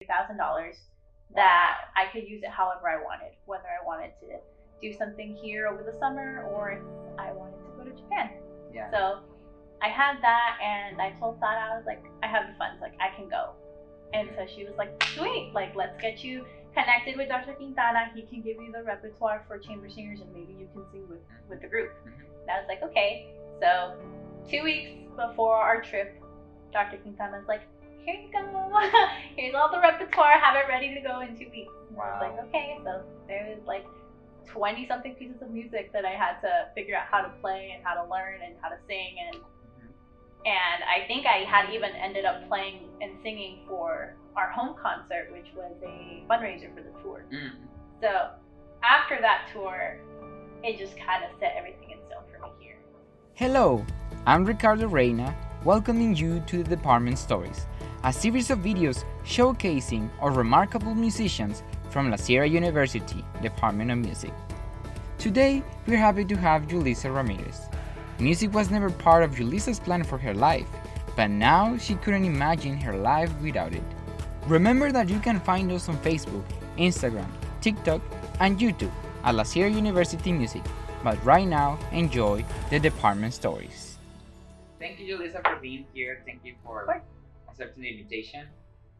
$3,000 that I could use it however I wanted, whether I wanted to do something here over the summer or if I wanted to go to Japan. Yeah. So I had that, and I told Sada, I was like, I have the funds, like I can go. And so she was like, sweet, like let's get you connected with Dr. Quintana. He can give you the repertoire for chamber singers, and maybe you can sing with the group. And I was like, okay. So 2 weeks before our trip, Dr. Quintana's like, here you go. Here's all the repertoire. Have it ready to go in 2 weeks. Wow. I was like, okay. So there was like 20 something pieces of music that I had to figure out how to play and how to learn and how to sing, and I think I had even ended up playing and singing for our home concert, which was a fundraiser for the tour. So after that tour, it just kind of set everything in stone for me here. Hello, I'm Ricardo Reina, welcoming you to the Department Stories, a series of videos showcasing our remarkable musicians from La Sierra University Department of Music. Today, we're happy to have Julissa Ramirez. Music was never part of Julissa's plan for her life, but now she couldn't imagine her life without it. Remember that you can find us on Facebook, Instagram, TikTok, and YouTube at La Sierra University Music, but right now, enjoy the Department Stories. Thank you, Julissa, for being here. Thank you for accepting the invitation.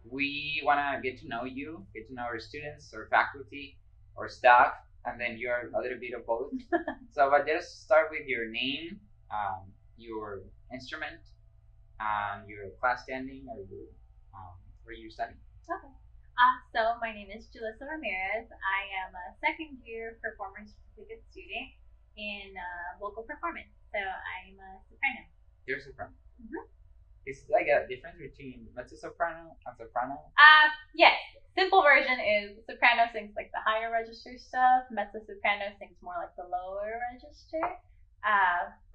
We want to get to know you, get to know our students, our faculty, our staff, and then you're a little bit of both. So, but let's start with your name, your instrument, your class standing, or your where you're studying. Okay. So my name is Julissa Ramirez. I am a second year performance certificate student in vocal performance. So I'm a soprano. You're a soprano. Is like a difference between mezzo soprano and soprano? Yes. Simple version is soprano sings like the higher register stuff. Mezzo soprano sings more like the lower register.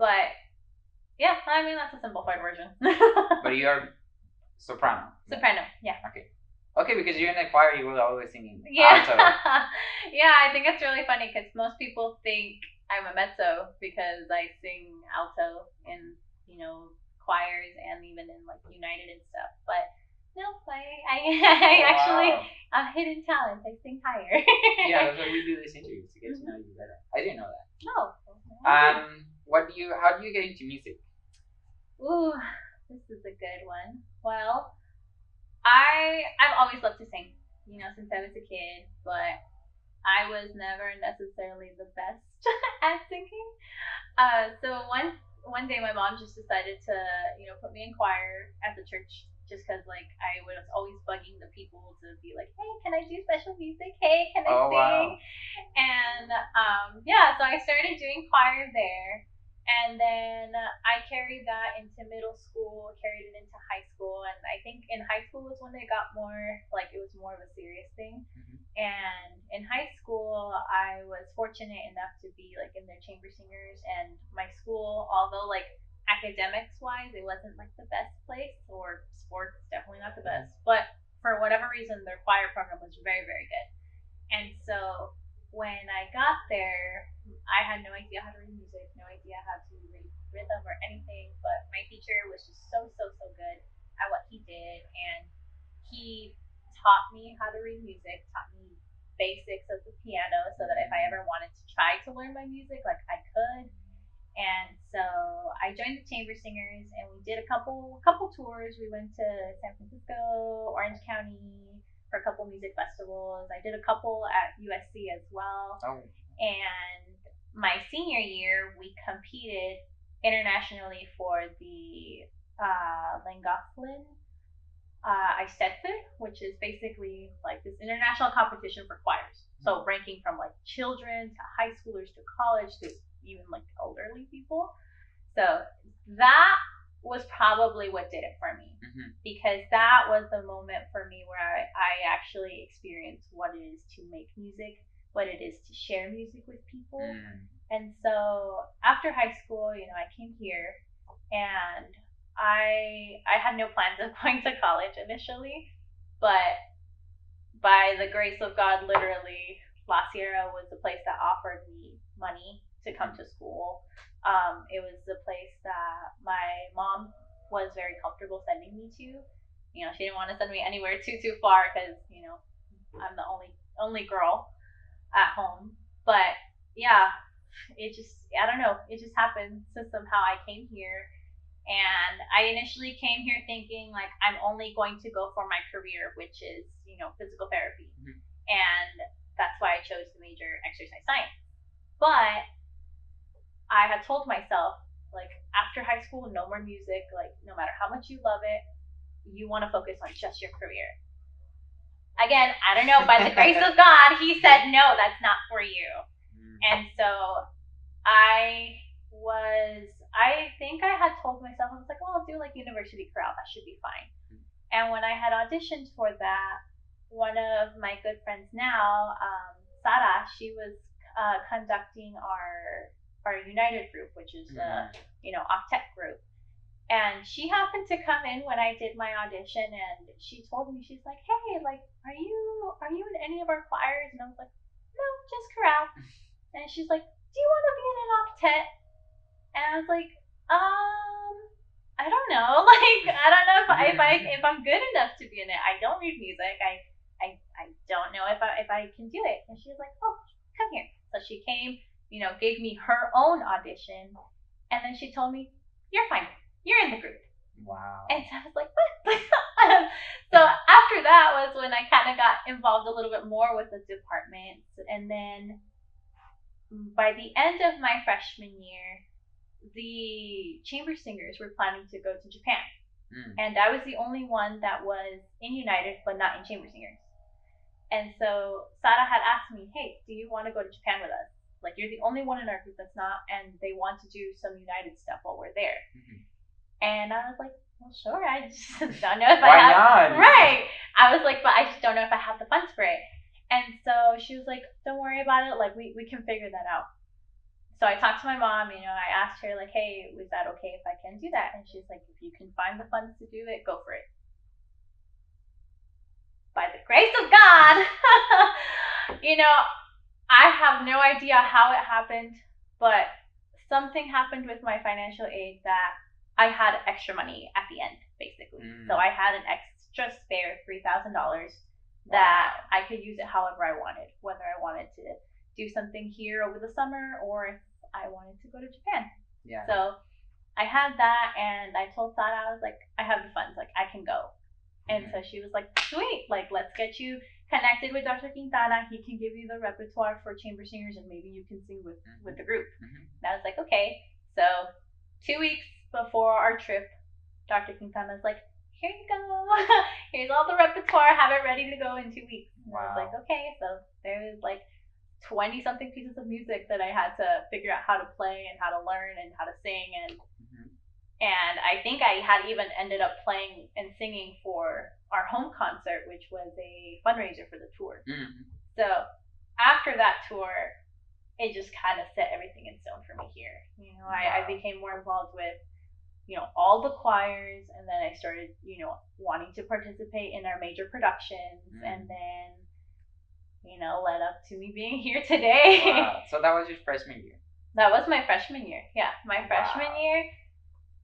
But yeah, I mean that's a simplified version. But you're soprano. Soprano, yeah. Okay, because you're in the choir, you were always singing alto. Yeah, I think it's really funny because most people think I'm a mezzo because I sing alto in choirs and even in like United and stuff. But no, I actually a hidden talent. I sing higher. Yeah, that's why we do these interviews to get to know you better. I didn't know that. No. How do you get into music? Ooh, this is a good one. Well, I've always loved to sing, since I was a kid, but I was never necessarily the best at singing. So one day my mom just decided to, put me in choir at the church just because, like, I was always bugging the people to be like, hey, can I do special music? Hey, can I sing? Wow. And, so I started doing choir there. And then I carried that into middle school, carried it into high school. And I think in high school was when it got more, like, it was more of a serious thing. And in high school, I was fortunate enough to be like in their chamber singers, and my school, although like academics wise, it wasn't like the best place, or sports definitely not the best, but for whatever reason, their choir program was very, very good. And so when I got there, I had no idea how to read music, no idea how to read rhythm or anything, but my teacher was just so good at what he did, and he taught me how to read music, taught me basics of the piano so that if I ever wanted to try to learn my music, like I could. And so I joined the chamber singers, and we did a couple tours. We went to San Francisco, Orange County for a couple music festivals. I did a couple at USC as well. And my senior year, we competed internationally for the Langoslin Eisteddfod, which is basically like this international competition for choirs. So ranking from like children to high schoolers to college to even like elderly people. So that was probably what did it for me, because that was the moment for me where I actually experienced what it is to make music, what it is to share music with people. And so after high school, I came here, and I had no plans of going to college initially, but by the grace of God, literally, La Sierra was the place that offered me money to come to school. It was the place that my mom was very comfortable sending me to, She didn't want to send me anywhere too far because I'm the only girl at home. But yeah, it just I don't know. It just happened to somehow I came here, and I initially came here thinking like I'm only going to go for my career, which is physical therapy, and that's why I chose to major exercise science. But I had told myself like after high school, no more music. Like no matter how much you love it, you want to focus on just your career. Again, I don't know, by the grace of God, he said, no, that's not for you. And so I think I had told myself, I was like, well, I'll do like university chorale, that should be fine. And when I had auditioned for that, one of my good friends now, Sara, she was conducting our United group, which is the octet group. And she happened to come in when I did my audition, and she told me, she's like, hey, like, are you in any of our choirs? And I was like, no, just chorale. And she's like, do you want to be in an octet? And I was like, I don't know. Like, I don't know if I'm good enough to be in it. I don't read music. I don't know if I can do it. And she was like, oh, come here. So she came, gave me her own audition, and then she told me, you're fine. You're in the group. Wow. And so I was like, what? So after that was when I kind of got involved a little bit more with the department. And then by the end of my freshman year, the chamber singers were planning to go to Japan. And I was the only one that was in United, but not in chamber singers. And so Sara had asked me, hey, do you want to go to Japan with us? Like, you're the only one in our group that's not, and they want to do some United stuff while we're there. And I was like, well, sure. I just don't know if Why I have. not? Right. I was like, but I just don't know if I have the funds for it. And so she was like, don't worry about it. Like, we can figure that out. So I talked to my mom, I asked her, like, hey, is that okay if I can do that? And she's like, if you can find the funds to do it, go for it. By the grace of God, I have no idea how it happened, but something happened with my financial aid that I had extra money at the end, basically. So I had an extra spare $3,000 that I could use it however I wanted, whether I wanted to do something here over the summer or if I wanted to go to Japan. Yeah. So I had that, and I told Sara, I was like, I have the funds, like I can go. And so she was like, sweet, like let's get you connected with Dr. Quintana. He can give you the repertoire for chamber singers, and maybe you can sing with the group. And I was like, okay. So 2 weeks before our trip, Dr. Quintana's like, here you go. Here's all the repertoire. Have it ready to go in 2 weeks. And I was like, okay. So there was like 20 something pieces of music that I had to figure out how to play and how to learn and how to sing. And I think I had even ended up playing and singing for our home concert, which was a fundraiser for the tour. So after that tour, it just kind of set everything in stone for me here. I became more involved with all the choirs, and then I started wanting to participate in our major productions, and then led up to me being here today. Wow. So that was your freshman year? That was my freshman year. Yeah, my freshman year,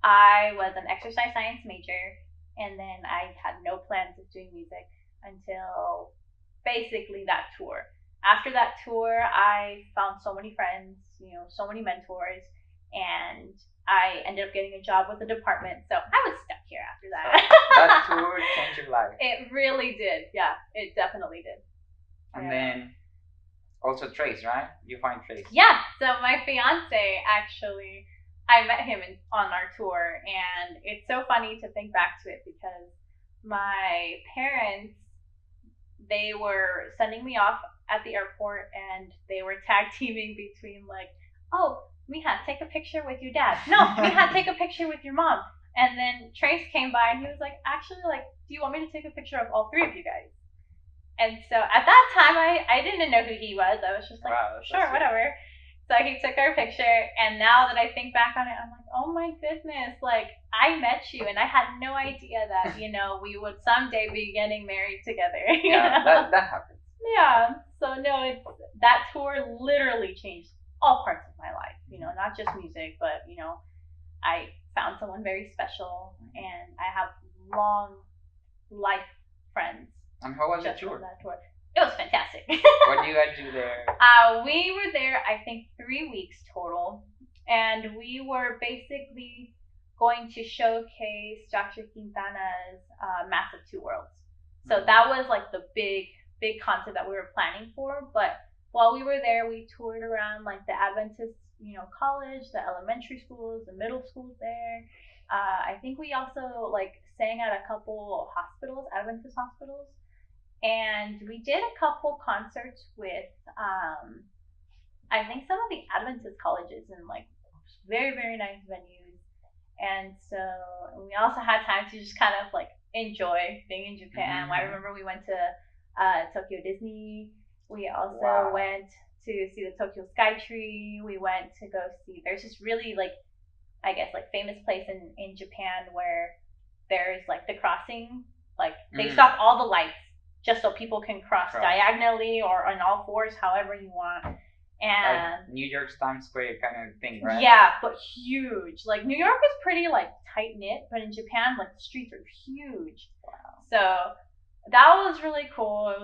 I was an exercise science major, and then I had no plans of doing music until basically that tour. After that tour, I found so many friends, so many mentors, and I ended up getting a job with the department. So I was stuck here after that. That tour changed your life. It really did. Yeah, it definitely did. And then also Trace, right? You find Trace. Yeah. So my fiance, actually, I met him on our tour, and it's so funny to think back to it because my parents, they were sending me off at the airport, and they were tag teaming between like, oh, Mija, take a picture with your dad. No, Mija, take a picture with your mom. And then Trace came by, and he was like, actually, like, do you want me to take a picture of all three of you guys? And so at that time, I didn't know who he was. I was just like, wow, sure, whatever. So he took our picture, and now that I think back on it, I'm like, oh my goodness, like, I met you, and I had no idea that, we would someday be getting married together. Yeah, that happens. Yeah, so no, that tour literally changed all parts of my life, not just music, but, I found someone very special, and I have long, life friends. And how was the just from tour? that tour. It was fantastic. What do you guys do there? We were there, I think, 3 weeks total, and we were basically going to showcase Dr. Quintana's Massive Two Worlds. So that was like the big concert that we were planning for. But while we were there, we toured around like the Adventist, college, the elementary schools, the middle schools there. I think we also like sang at a couple hospitals, Adventist hospitals, and we did a couple concerts with I think some of the Adventist colleges in like very very nice venues. And so we also had time to just kind of like enjoy being in Japan. I remember we went to Tokyo Disney. We also went to see the Tokyo Skytree. We went to go see. There's this really like, I guess like famous place in Japan where there's like the crossing. Like they stop all the lights just so people can cross diagonally or on all fours, however you want. And like New York's Times Square kind of thing, right? Yeah, but huge. Like New York is pretty like tight knit, but in Japan, like the streets are huge. Wow. So that was really cool.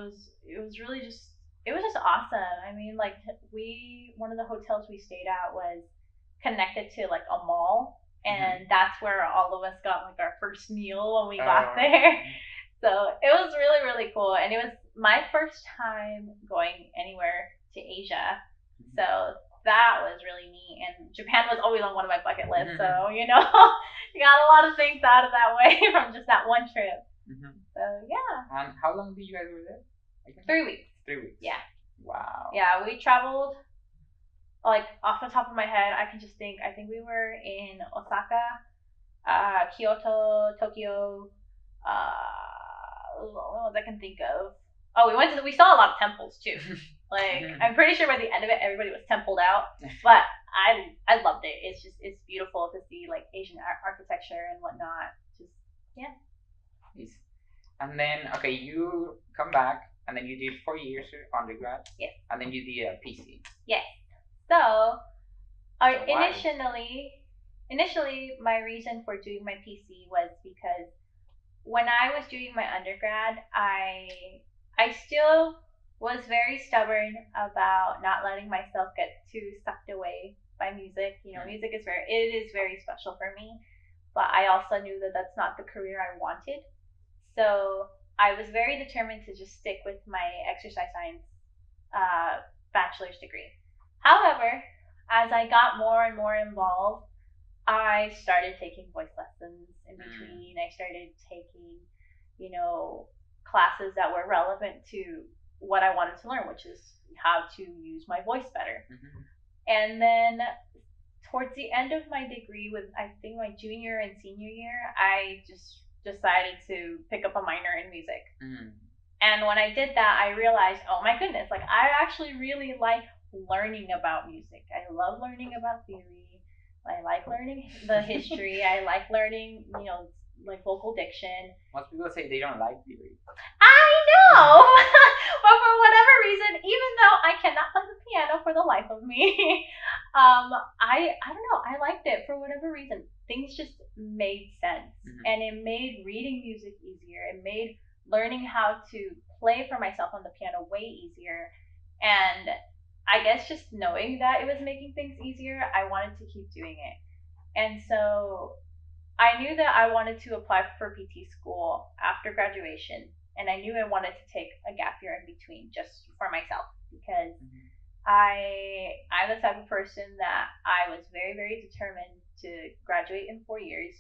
It was really just awesome. I mean, like one of the hotels we stayed at was connected to like a mall, and that's where all of us got like our first meal when we got there. So it was really really cool, and it was my first time going anywhere to Asia. So that was really neat, and Japan was always on one of my bucket lists. So you got a lot of things out of that way from just that one trip. So yeah. And how long did you guys were there? 3 weeks. 3 weeks. Yeah. Wow. Yeah, we traveled. Like off the top of my head, I can just think. I think we were in Osaka, Kyoto, Tokyo. What else I can think of? Oh, we saw a lot of temples too. Like I'm pretty sure by the end of it, everybody was templed out. But I loved it. It's beautiful to see like Asian architecture and whatnot. Just yeah. Yes. And then you come back, and then you did 4 years undergrad. Yes. And then you did a PC. Yes. So, initially, my reason for doing my PC was because when I was doing my undergrad, I still was very stubborn about not letting myself get too sucked away by music. Music is very special for me, but I also knew that that's not the career I wanted. So I was very determined to just stick with my exercise science bachelor's degree. However, as I got more and more involved, I started taking voice lessons in between. I started taking, classes that were relevant to what I wanted to learn, which is how to use my voice better. And then towards the end of my degree, with I think my junior and senior year, I just decided to pick up a minor in music. And when I did that, I realized, oh my goodness, like I actually really like learning about music. I love learning about theory. I like learning the history. I like learning, like vocal diction. Most people say they don't like theory. I know, but for whatever reason, even though I cannot play the piano for the life of me, I don't know. I liked it for whatever reason. Things just made sense, and it made reading music easier. It made learning how to play for myself on the piano way easier, and I guess just knowing that it was making things easier, I wanted to keep doing it. And so I knew that I wanted to apply for PT school after graduation, and I knew I wanted to take a gap year in between just for myself, because I'm the type of person that I was very, very determined to graduate in 4 years.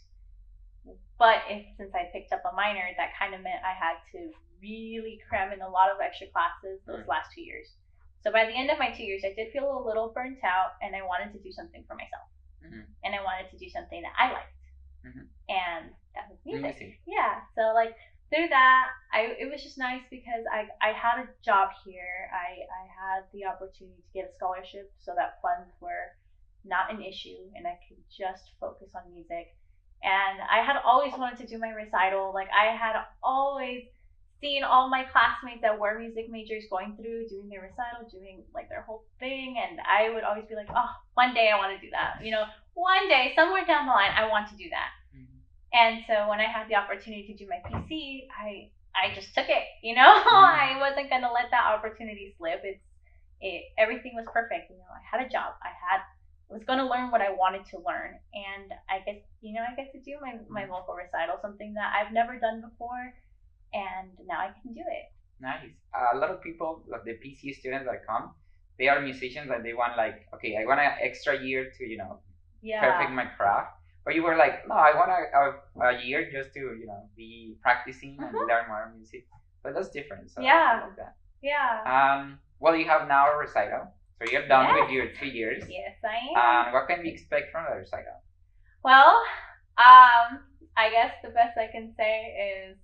But since I picked up a minor, that kind of meant I had to really cram in a lot of extra classes those last 2 years. So by the end of my 2 years, I did feel a little burnt out, and I wanted to do something for myself. And I wanted to do something that I liked. And that was music. Yeah. So like through that, it was just nice because I had a job here. I had the opportunity to get a scholarship, so that funds were not an issue, and I could just focus on music. And I had always wanted to do my recital. Like I had always seen all my classmates that were music majors going through, doing their recital, doing like their whole thing, and I would always be like, oh, one day I want to do that. One day, somewhere down the line, I want to do that. And so when I had the opportunity to do my PC, I just took it. I wasn't gonna let that opportunity slip. Everything was perfect. I had a job. I was gonna learn what I wanted to learn, and I get to do my vocal recital, something that I've never done before, and now I can do it. Nice. A lot of people, like the PC students that come, they are musicians and they want okay, I want an extra year to perfect my craft. But you were like, no, I want a year just to be practicing and learn more music. But that's different. So I love that. Yeah. Well, you have now a recital, so you're done with your 3 years. Yes, I am. What can we expect from the recital? Well, I guess the best I can say is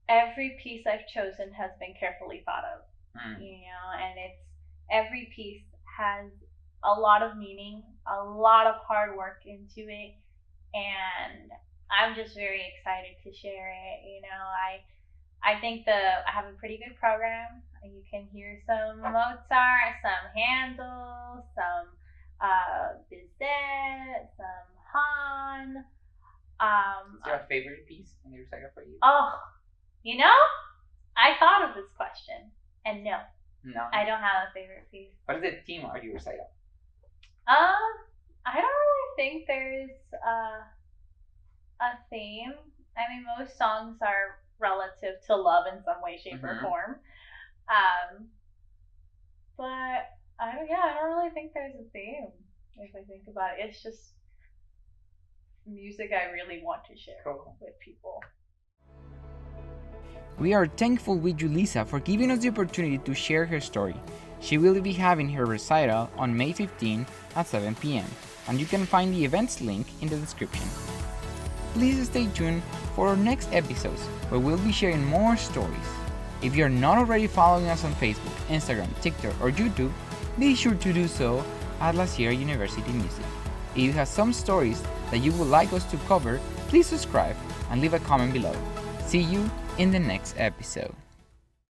every piece I've chosen has been carefully thought of. And every piece has a lot of meaning, a lot of hard work into it, and I'm just very excited to share it. I think I have a pretty good program. You can hear some Mozart, some Handel, some Bizet, some Hahn. Is there a favorite piece in the recital for you? Oh, I thought of this question, and no, I don't have a favorite piece. What is the theme of your recital? I don't really think there's a theme. I mean, most songs are relative to love in some way, shape, or form. But I don't really think there's a theme. If I think about it, it's just music I really want to share with people. We are thankful with Julissa for giving us the opportunity to share her story. She will be having her recital on May 15 at 7 p.m. and you can find the events link in the description. Please stay tuned for our next episodes where we'll be sharing more stories. If you're not already following us on Facebook, Instagram, TikTok, or YouTube, be sure to do so at La Sierra University Music. If you have some stories that you would like us to cover, please subscribe and leave a comment below. See you in the next episode.